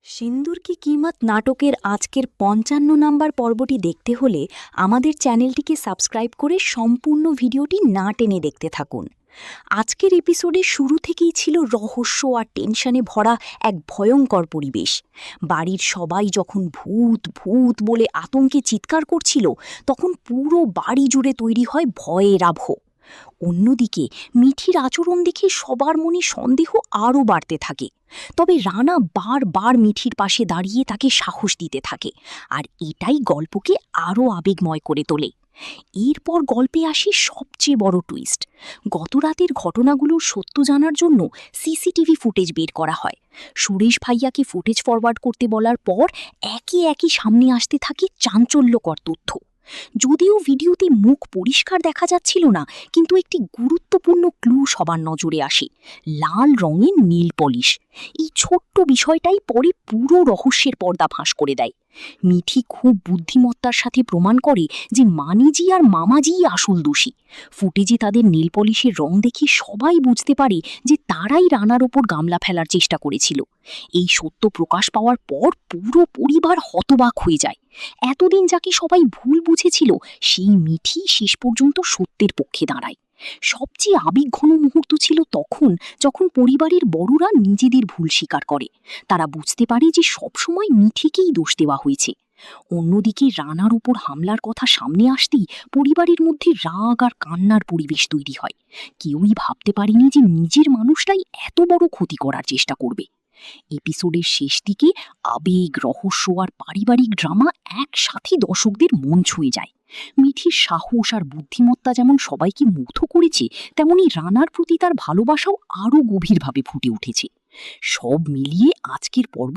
সিন্দুর কি কিমত নাটকের আজকের ৫৫ নাম্বার পর্বটি দেখতে হলে আমাদের চ্যানেলটিকে সাবস্ক্রাইব করে সম্পূর্ণ ভিডিওটি না টেনে দেখতে থাকুন। আজকের এপিসোডে শুরু থেকেই ছিল রহস্য আর টেনশনে ভরা এক ভয়ঙ্কর পরিবেশ। বাড়ির সবাই যখন ভূত ভূত বলে আতঙ্কে চিৎকার করছিল, তখন পুরো বাড়ি জুড়ে তৈরি হয় ভয়ের আবহ। অন্যদিকে মিঠির আচরণ দেখে সবার মনে সন্দেহ আরও বাড়তে থাকে। তবে রানা বারবার মিঠির পাশে দাঁড়িয়ে তাকে সাহস দিতে থাকে, আর এটাই গল্পকে আরও আবেগময় করে তোলে। এরপর গল্পে আসে সবচেয়ে বড় টুইস্ট। গত রাতের ঘটনাগুলোর সত্য জানার জন্য সিসিটিভি ফুটেজ বের করা হয়। সুরেশ ভাইয়াকে ফুটেজ ফরওয়ার্ড করতে বলার পর একে একে সামনে আসতে থাকে চাঞ্চল্যকর তথ্য। যদিও ভিডিওতে মুখ পরিষ্কার দেখা যাচ্ছিল না, কিন্তু একটি গুরুত্বপূর্ণ ক্লু সবার নজরে আসে: লাল রঙের নীল পলিশ। এই ছোট্ট বিষয়টাই পরে পুরো রহস্যের পর্দা ফাঁস করে দেয়। মিঠি খুব বুদ্ধিমত্তার সাথে প্রমাণ করে যে মানিজি আর মামাজিই আসল দোষী। ফুটেজে তাদের নীল পলিশের রং দেখে সবাই বুঝতে পারে যে তারাই রানার ওপর গামলা ফেলার চেষ্টা করেছিল। এই সত্য প্রকাশ পাওয়ার পর পুরো পরিবার হতবাক হয়ে যায়। এতদিন যাকে সবাই ভুল বুঝেছিল, সেই মিঠি শেষ পর্যন্ত সত্যের পক্ষে দাঁড়ায়। সবচেয়ে আবেগঘন মুহূর্ত ছিল তখন, যখন পরিবারের বড়রা নিজেদের ভুল স্বীকার করে। তারা বুঝতে পারে যে সবসময় মিঠিকেই দোষ দেওয়া হয়েছে। অন্যদিকে রানার উপর হামলার কথা সামনে আসতেই পরিবারের মধ্যে রাগ আর কান্নার পরিবেশ তৈরি হয়। কেউই ভাবতে পারেনি যে নিজের মানুষটাই এত বড় ক্ষতি করার চেষ্টা করবে। এপিসোডের শেষ দিকে আবেগ, রহস্য আর পারিবারিক ড্রামা একসাথে দর্শকদের মন ছুঁয়ে যায়। মিঠির সাহস আর বুদ্ধিমত্তা যেমন সবাইকে মুগ্ধ করেছে, তেমনি রানার প্রতি তার ভালোবাসাও আরও গভীরভাবে ফুটে উঠেছে। সব মিলিয়ে আজকের পর্ব